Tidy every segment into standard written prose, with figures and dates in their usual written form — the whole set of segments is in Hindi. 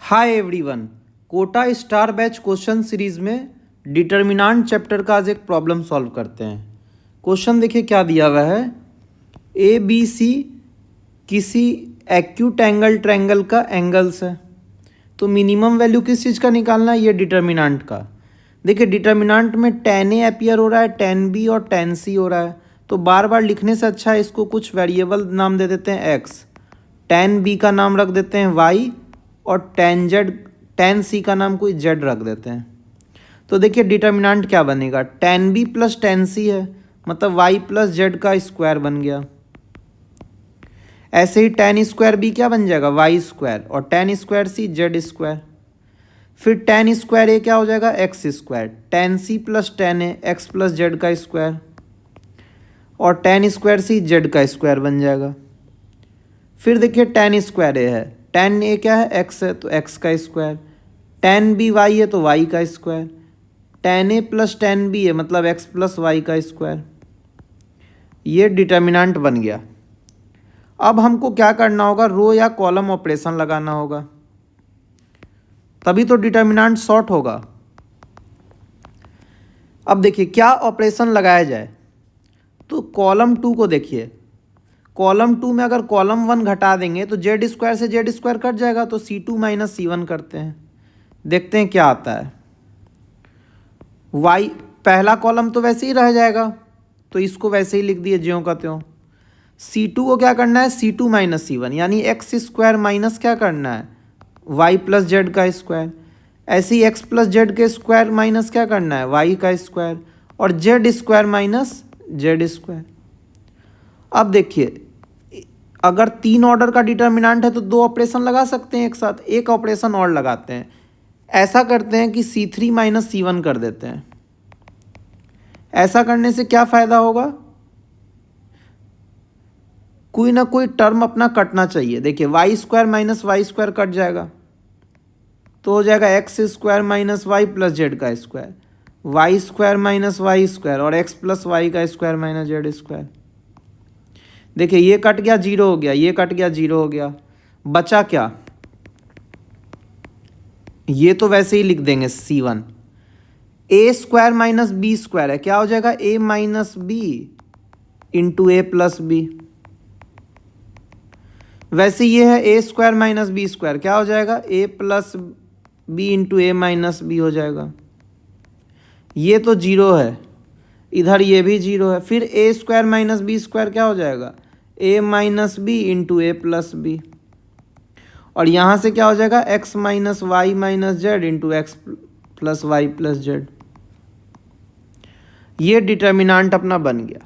हाय everyone. Kota star batch question series में डिटर्मिनेंट चैप्टर का आज एक प्रॉब्लम सॉल्व करते हैं। क्वेश्चन देखिए क्या दिया हुआ है। ए बी सी किसी एक्यूट एंगल ट्रायंगल का एंगल्स है, तो मिनिमम वैल्यू किस चीज़ का निकालना है, ये डिटर्मिनेंट का। देखिए डिटर्मिनेंट में tan ए अपीयर हो रहा है, tan बी और tan सी हो रहा है, तो बार बार लिखने से अच्छा है इसको कुछ वेरिएबल नाम दे देते हैं x, tan बी का नाम रख देते हैं y और tan सी का नाम कोई z रख देते हैं। तो देखिए डिटर्मिनेंट क्या बनेगा, tan बी प्लस tan सी है, मतलब y प्लस जेड का स्क्वायर बन गया। ऐसे ही tan स्क्वायर बी क्या बन जाएगा, y स्क्वायर, और tan square C Z square. फिर tan स्क्वायर ए क्या हो जाएगा, x square, tan C plus tan A X plus Z का स्क्वायर, और tan स्क्वायर सी जेड का स्क्वायर बन जाएगा। फिर देखिए tan स्क्वायर ए है, tan ए क्या है, x है, तो x का स्क्वायर, tan बी y है तो y का स्क्वायर, tan ए प्लस tan बी है मतलब x प्लस y का स्क्वायर। ये डिटर्मिनेंट बन गया। अब हमको क्या करना होगा, रो या कॉलम ऑपरेशन लगाना होगा, तभी तो डिटर्मिनेंट सॉर्ट होगा। अब देखिए क्या ऑपरेशन लगाया जाए, तो कॉलम 2 को देखिए, कॉलम 2 में अगर कॉलम 1 घटा देंगे तो जेड स्क्वायर से जेड स्क्वायर कट जाएगा, तो C2 माइनस C1 करते हैं, देखते हैं क्या आता है। y पहला कॉलम तो वैसे ही रह जाएगा, तो इसको वैसे ही लिख दिए ज्यों का त्यों। C2 को क्या करना है, C2 माइनस C1, यानी एक्स स्क्वायर माइनस क्या करना है, y प्लस जेड का स्क्वायर। ऐसे ही एक्स प्लस जेड के स्क्वायर माइनस क्या करना है, y का स्क्वायर, और Z square minus Z square. अब देखिए अगर 3 ऑर्डर का डिटर्मिनेंट है तो 2 ऑपरेशन लगा सकते हैं एक साथ, एक ऑपरेशन और लगाते हैं। ऐसा करते हैं कि C3 माइनस C1 कर देते हैं। ऐसा करने से क्या फ़ायदा होगा, कोई ना कोई टर्म अपना कटना चाहिए। देखिए Y square minus Y square cut जाएगा, तो हो जाएगा X square minus Y plus Z का square, Y square minus Y square, और एक्स प्लस वाई का स्क्वायर माइनस जेड स्क्वायर। देखिए ये कट गया, जीरो हो गया, ये कट गया, जीरो हो गया, बचा क्या, ये तो वैसे ही लिख देंगे C1। ए स्क्वायर माइनस बी स्क्वायर है, क्या हो जाएगा, A minus B into A plus B. वैसे ये है ए स्क्वायर माइनस बी स्क्वायर, क्या हो जाएगा, ए प्लस बी इंटू ए माइनस बी हो जाएगा। ये तो जीरो है, इधर ये भी जीरो है। फिर A square minus B square क्या हो जाएगा, A minus B into A plus B, और यहाँ से क्या हो जाएगा, X minus Y minus Z into x plus Y plus Z. ये डिटर्मिनेंट अपना बन गया।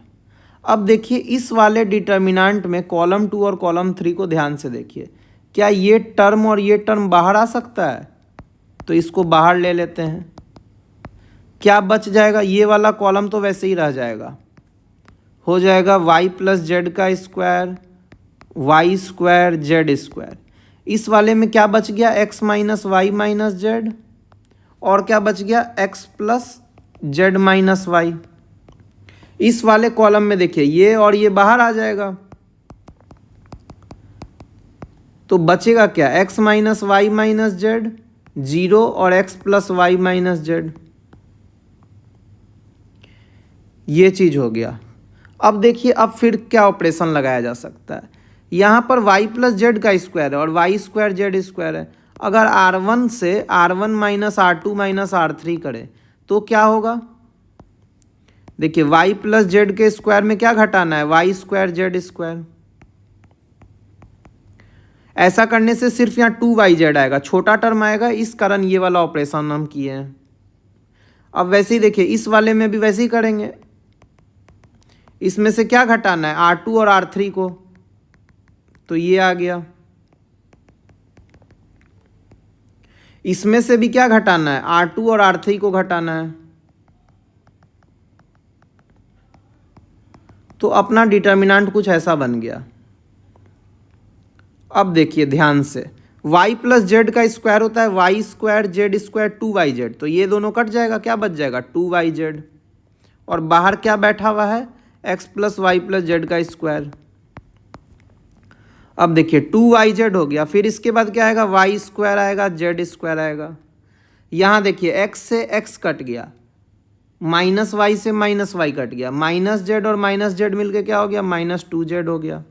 अब देखिए इस वाले डिटर्मिनेंट में कॉलम 2 और कॉलम 3 को ध्यान से देखिए, क्या ये टर्म और ये टर्म बाहर आ सकता है, तो इसको बाहर ले लेते हैं। क्या बच जाएगा, ये वाला कॉलम तो वैसे ही रह जाएगा, हो जाएगा y प्लस जेड का square, Y square Z square. इस वाले में क्या बच गया, x minus Y minus Z, और क्या बच गया, x plus Z minus Y. इस वाले कॉलम में देखिए ये और ये बाहर आ जाएगा, तो बचेगा क्या, x minus Y minus z zero, और x plus y minus z. ये चीज हो गया। अब देखिए अब फिर क्या ऑपरेशन लगाया जा सकता है, यहाँ पर y प्लस जेड का स्क्वायर है और वाई स्क्वायर जेड स्क्वायर है। अगर R1 से R1 minus R2 minus R3 करें तो क्या होगा, देखिए y प्लस जेड के स्क्वायर में क्या घटाना है, वाई स्क्वायर जेड स्क्वायर। ऐसा करने से सिर्फ यहाँ 2yz आएगा, छोटा टर्म आएगा, इस कारण ये वाला ऑपरेशन हम किए हैं। अब वैसे ही देखिए इस वाले में भी वैसे ही करेंगे, इसमें से क्या घटाना है, R2 और R3 को, तो ये आ गया। इसमें से भी क्या घटाना है, R2 और R3 को घटाना है, तो अपना डिटर्मिनेंट कुछ ऐसा बन गया। अब देखिए ध्यान से, y प्लस जेड का स्क्वायर होता है Y square Z square 2yz, तो ये दोनों कट जाएगा, क्या बच जाएगा, 2yz, और बाहर क्या बैठा हुआ है, x plus Y plus Z का स्क्वायर। अब देखिए 2yz हो गया, फिर इसके बाद क्या आएगा, वाई स्क्वायर आएगा, जेड स्क्वायर आएगा। यहाँ देखिए x से x कट गया, माइनस वाई से माइनस वाई कट गया, माइनस जेड और माइनस जेड मिलके क्या हो गया, -2z हो गया।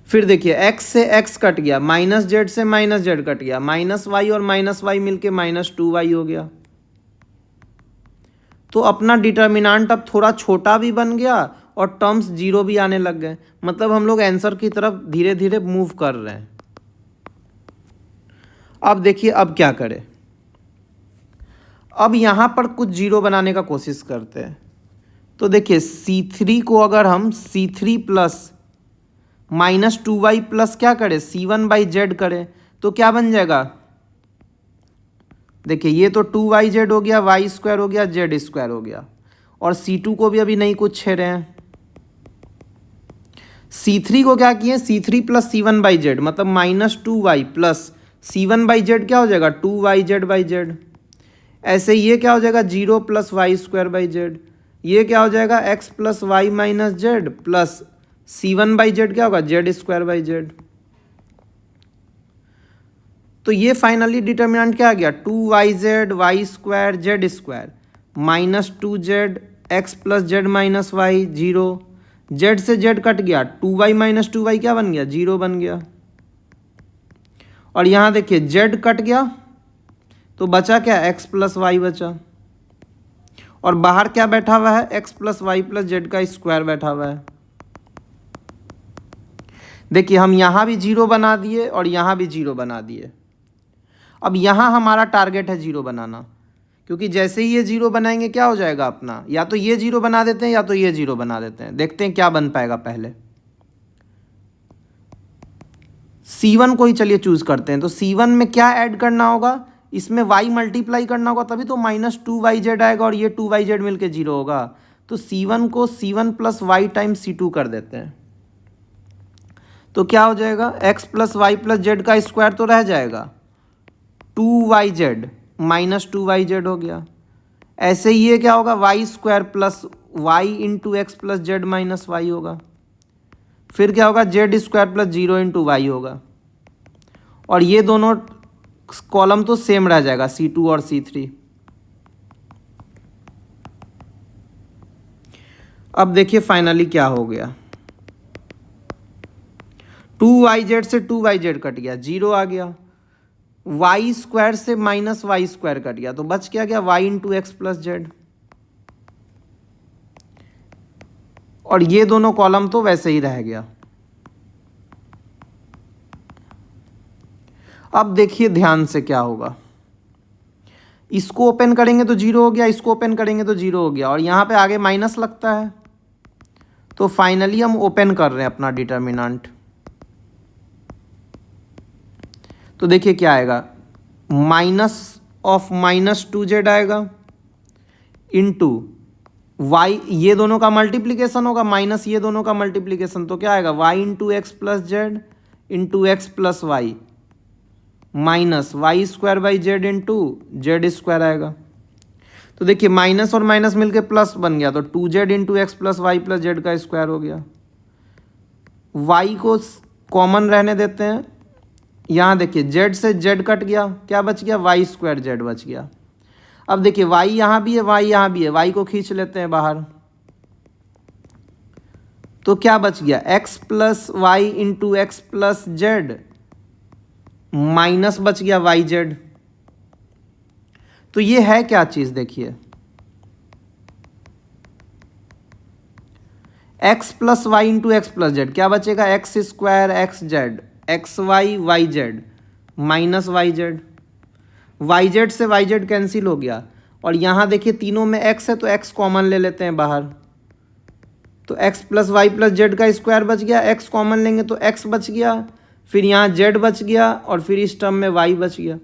फिर देखिए x से x कट गया, माइनस जेड से माइनस जेड कट गया, माइनस वाई और माइनस वाई मिलके -2y हो गया। तो अपना डिटर्मिनांट अब थोड़ा छोटा भी बन गया और टर्म्स जीरो भी आने लग गए, मतलब हम लोग आंसर की तरफ धीरे धीरे मूव कर रहे हैं। अब देखिए अब क्या करें, अब यहाँ पर कुछ जीरो बनाने का कोशिश करते हैं। तो देखिए C3 को अगर हम C3 प्लस -2y प्लस क्या करें, C1/z करें तो क्या बन जाएगा, देखिए ये तो 2yz हो गया, वाई स्क्वायर हो गया, जेड स्क्वायर हो गया, और C2 को भी अभी नहीं कुछ छे रहे हैं। C3 को क्या किए, C3 प्लस C1/z मतलब -2y प्लस C1/z क्या हो जाएगा, 2yz/z। ऐसे ये क्या हो जाएगा, 0 plus y square by z. ये क्या हो जाएगा, x plus y minus z plus C1/z क्या होगा, जेड स्क्वायर बाई जेड। तो ये फाइनली डिटर्मिनेंट क्या आ गया, 2yz Y square Z square -2z x plus Z minus Y 0, Z से जेड कट गया, 2y माइनस 2y क्या बन गया, 0 बन गया। और यहाँ देखिए जेड कट गया तो बचा क्या, x प्लस वाई बचा, और बाहर क्या बैठा हुआ है, x plus Y plus Z का स्क्वायर बैठा हुआ है। देखिए हम यहाँ भी 0 बना दिए और यहाँ भी 0 बना दिए। अब यहाँ हमारा टारगेट है 0 बनाना, क्योंकि जैसे ही ये 0 बनाएंगे क्या हो जाएगा अपना, या तो ये 0 बना देते हैं या तो ये 0 बना देते हैं। देखते हैं क्या बन पाएगा। पहले C1 को ही चलिए चूज करते हैं। तो C1 में क्या ऐड करना होगा, इसमें y मल्टीप्लाई करना होगा, तभी तो -2yz आएगा और ये 2yz मिलके 0 होगा। तो C1 को C1 plus Y times C2 कर देते हैं, तो क्या हो जाएगा, x plus Y plus Z का स्क्वायर तो रह जाएगा, 2yz -2yz हो गया। ऐसे ही ये क्या होगा, y square plus y into x plus Z minus y होगा। फिर क्या होगा, z square plus 0 into y होगा, और ये दोनों कॉलम तो सेम रह जाएगा, C2 और C3। अब देखिए फाइनली क्या हो गया, 2yz से 2yz कट गया, 0 आ गया, वाई स्क्वायर से माइनस वाई स्क्वायर कट गया, तो बच क्या गया, y into x plus z, और ये दोनों कॉलम तो वैसे ही रह गया। अब देखिए ध्यान से क्या होगा, इसको ओपन करेंगे तो 0 हो गया, इसको ओपन करेंगे तो 0 हो गया, और यहाँ पे आगे माइनस लगता है। तो फाइनली हम ओपन कर रहे हैं अपना डिटर्मिनेंट। तो देखिए क्या आएगा, -2z आएगा इंटू वाई, ये दोनों का मल्टीप्लीकेशन होगा, माइनस ये दोनों का मल्टीप्लीकेशन, तो क्या आएगा, y into x plus z into x plus y minus Y square by z into z square आएगा। तो देखिए माइनस और माइनस मिलके प्लस बन गया, तो 2z into x plus Y plus Z का स्क्वायर हो गया। वाई को कॉमन रहने देते हैं, यहाँ देखिए जेड से जेड कट गया, क्या बच गया, वाई स्क्वायर जेड बच गया। अब देखिए वाई यहाँ भी है, वाई यहाँ भी है, वाई को खींच लेते हैं बाहर, तो क्या बच गया, x plus y into x plus Z minus बच गया वाई जेड। तो ये है क्या चीज, देखिए x plus y into x plus z क्या बचेगा, x square x z x y y z minus y z, y z से वाई जेड कैंसिल हो गया, और यहाँ देखिए तीनों में एक्स है तो एक्स कॉमन ले लेते हैं बाहर, तो x plus Y plus Z का स्क्वायर बच गया, एक्स कॉमन लेंगे तो एक्स बच गया, फिर यहाँ जेड बच गया, और फिर इस टर्म में वाई बच गया।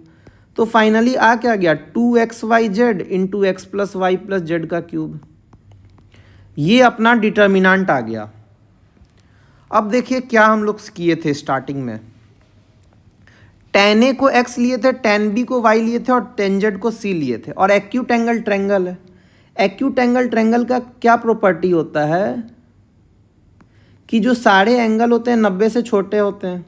तो फाइनली आ क्या गया, 2xyz into x plus Y plus Z का क्यूब। ये अपना डिटर्मिनेंट आ गया। अब देखिए क्या हम लोग किए थे स्टार्टिंग में, tan a को x लिए थे, tan b को y लिए थे, और tan z को c लिए थे, और एक्यूट एंगल ट्रेंगल है। एक्यूट एंगल ट्रेंगल का क्या प्रॉपर्टी होता है कि जो सारे एंगल होते हैं 90 से छोटे होते हैं।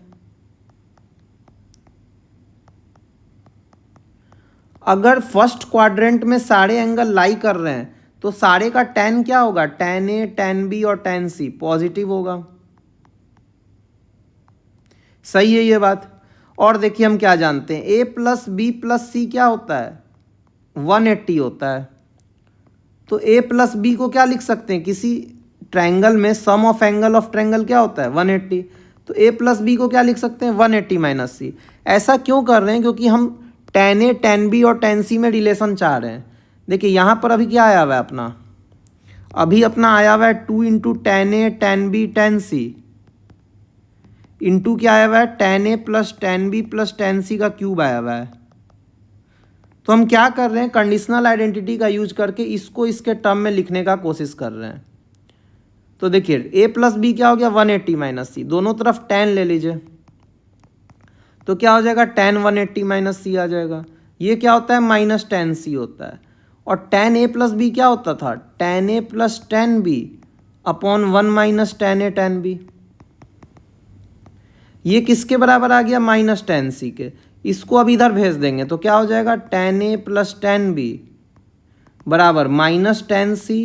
अगर फर्स्ट क्वाड्रेंट में सारे एंगल लाई कर रहे हैं तो सारे का tan क्या होगा, tan A, tan B और tan C पॉजिटिव होगा। सही है ये बात। और देखिए हम क्या जानते हैं, A plus B plus C क्या होता है, 180 होता है। तो A प्लस B को क्या लिख सकते हैं, किसी ट्रायंगल में सम ऑफ एंगल ऑफ ट्रायंगल क्या होता है, 180। तो A प्लस B को क्या लिख सकते हैं, 180 माइनस C। ऐसा क्यों कर रहे हैं, क्योंकि हम tan A, tan B और tan C में रिलेशन चाह रहे हैं। देखिए यहाँ पर अभी क्या आया हुआ है अपना, अभी अपना आया हुआ है 2 into tan A, tan B, tan C into क्या आया हुआ है, tan A plus tan B plus tan C का क्यूब आया हुआ है। तो हम क्या कर रहे हैं, कंडीशनल आइडेंटिटी का यूज करके इसको इसके टर्म में लिखने का कोशिश कर रहे हैं। तो देखिए A प्लस बी क्या हो गया, 180 माइनस C, दोनों तरफ tan ले लीजिए तो क्या हो जाएगा, tan 180 माइनस C आ जाएगा। ये क्या होता है, माइनस tan C होता है। और tan A प्लस बी क्या होता था, tan A plus tan B upon 1 minus tan A tan B। ये किसके बराबर आ गया, माइनस tan C के। इसको अब इधर भेज देंगे तो क्या हो जाएगा, tan A plus tan B बराबर minus tan C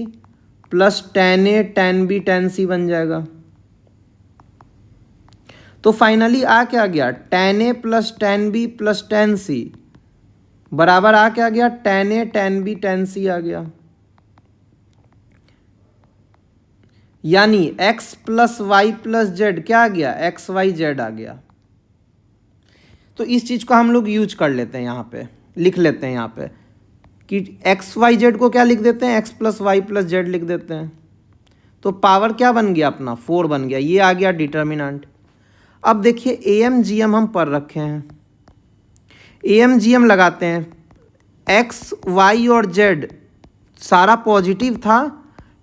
plus tan A tan B tan C बन जाएगा। तो फाइनली आ क्या गया, tan A plus tan B plus tan C बराबर आ क्या गया, tan A tan B tan C आ गया। यानी x plus Y plus z क्या आ गया, एक्स वाई जेड आ गया। तो इस चीज़ को हम लोग यूज कर लेते हैं, यहाँ पे लिख लेते हैं यहाँ पे कि एक्स वाई जेड को क्या लिख देते हैं, x plus Y plus z लिख देते हैं। तो पावर क्या बन गया अपना, 4 बन गया। ये आ गया डिटर्मिनेंट। अब देखिए AMGM हम पढ़ रखे हैं, AMGM लगाते हैं, x y और z सारा पॉजिटिव था,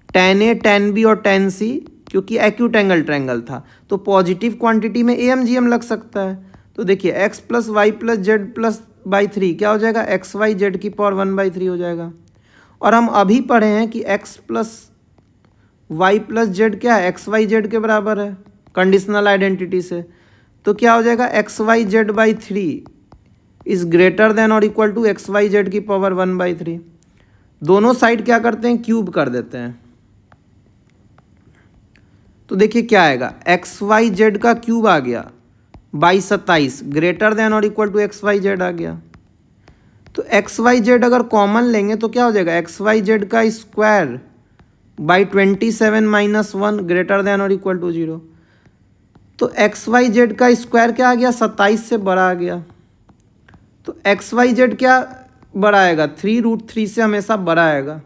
tan A tan B और tan C क्योंकि एक्यूट एंगल ट्रायंगल था तो पॉजिटिव क्वांटिटी में AMGM लग सकता है। तो देखिए x plus Y plus z plus by 3 क्या हो जाएगा, एक्स वाई जेड की पावर 1/3 हो जाएगा। और हम अभी पढ़े हैं कि x plus Y plus z क्या है, एक्स वाई जेड के बराबर है कंडीशनल आइडेंटिटी से। तो क्या हो जाएगा, x y z by 3 is greater than और equal to x y z की पावर 1/3। दोनों साइड क्या करते हैं, क्यूब कर देते हैं। तो देखिए क्या आएगा, एक्स वाई जेड का क्यूब आ गया बाई 27 ग्रेटर देन और equal to x y z आ गया। तो एक्स वाई जेड अगर कॉमन लेंगे तो क्या हो जाएगा, एक्स वाई जेड का square by 27 minus 1 greater than और इक्वल टू 0। तो एक्स वाई जेड का स्क्वायर क्या आ गया, 27 से बड़ा आ गया। तो एक्स वाई जेड क्या बड़ा आएगा, 3√3 से हमेशा बड़ा आएगा।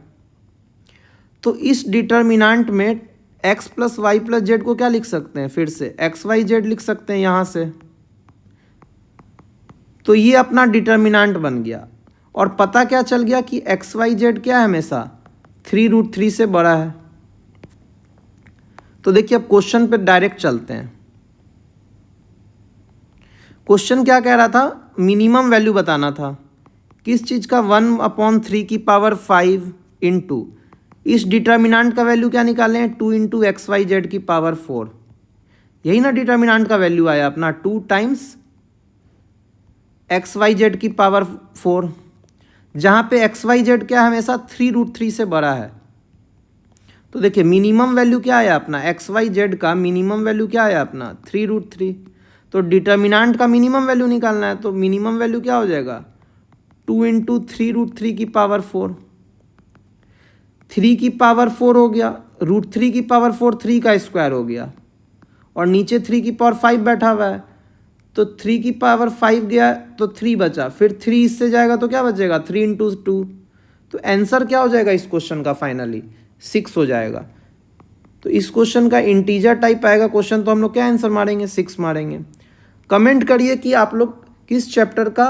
तो इस डिटर्मिनेंट में x plus Y plus z को क्या लिख सकते हैं, फिर से एक्स वाई जेड लिख सकते हैं यहाँ से। तो ये अपना डिटर्मिनेंट बन गया और पता क्या चल गया कि एक्स वाई जेड क्या है, हमेशा 3√3 से बड़ा है। तो देखिए अब क्वेश्चन पे डायरेक्ट चलते हैं। क्वेश्चन क्या कह रहा था, मिनिमम वैल्यू बताना था किस चीज़ का, 1/3 की पावर 5 इंटू इस डिटर्मिनेंट का वैल्यू क्या निकाले हैं, 2 इंटू एक्स वाई जेड की पावर 4। यही ना डिटर्मिनेंट का वैल्यू आया अपना, 2 टाइम्स एक्स वाई जेड की पावर 4, जहाँ पे एक्स वाई जेड क्या है, हमेशा 3√3 से बड़ा है। तो देखिए मिनिमम वैल्यू क्या आया अपना, एक्स वाई जेड का मिनिमम वैल्यू क्या आया अपना, 3√3। तो डिटर्मिनेंट का मिनिमम वैल्यू निकालना है तो मिनिमम वैल्यू क्या हो जाएगा, 2 इंटू 3√3 की पावर 4। 3 की पावर 4 हो गया, √3 की पावर 4 3 का स्क्वायर हो गया और नीचे 3 की पावर 5 बैठा हुआ है। तो 3 की पावर 5 गया तो 3 बचा, फिर 3 इससे जाएगा तो क्या बचेगा, 3 इंटू 2। तो आंसर क्या हो जाएगा इस क्वेश्चन का, फाइनली 6 हो जाएगा। तो इस क्वेश्चन का इंटीजर टाइप आएगा क्वेश्चन, तो हम लोग क्या आंसर मारेंगे, 6 मारेंगे। कमेंट करिए कि आप लोग किस चैप्टर का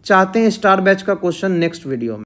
चाहते हैं स्टार बैच का क्वेश्चन नेक्स्ट वीडियो में।